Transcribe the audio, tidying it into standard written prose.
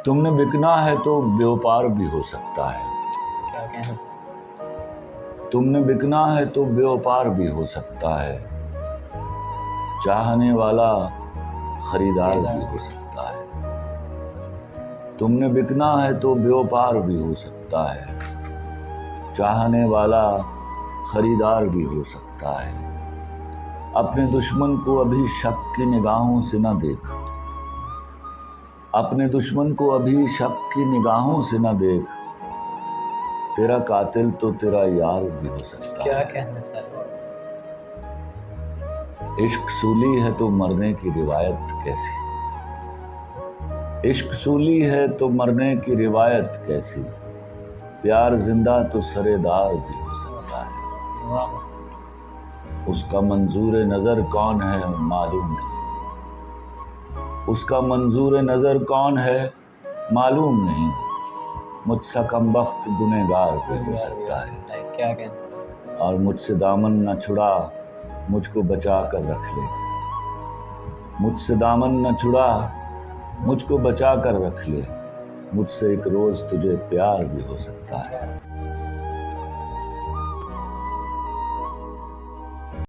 تم نے بکنا ہے تو بیوپار بھی ہو سکتا ہے. کیا کہیں؟ تم نے بکنا ہے تو بیوپار بھی ہو سکتا ہے. چاہنے والا خریدار بھی ہو سکتا ہے. تم نے بکنا ہے تو بیوپار بھی ہو سکتا ہے. چاہنے والا خریدار بھی ہو سکتا ہے. اپنے دشمن کو ابھی شک کی نگاہوں سے نہ دیکھ. اپنے دشمن کو ابھی شک کی نگاہوں سے نہ دیکھ. تیرا قاتل تو تیرا یار بھی ہو سکتا کیا ہے. کہنے سر؟ عشق سولی ہے تو مرنے کی روایت کیسی. عشق سولی ہے تو مرنے کی روایت کیسی. پیار زندہ تو سرے دار بھی ہو سکتا ہے. واہ، اس کا منظور نظر کون ہے معلوم نہیں. اس کا منظور نظر کون ہے معلوم نہیں. مجھ سا کم بخت گنہگار بھی ہو سکتا ہے. کیا کہنے سر؟ اور مجھ سے دامن نہ چھڑا مجھ کو بچا کر رکھ لے. مجھ سے دامن نہ چھڑا مجھ کو بچا کر رکھ لے. مجھ سے ایک روز تجھے پیار بھی ہو سکتا ہے.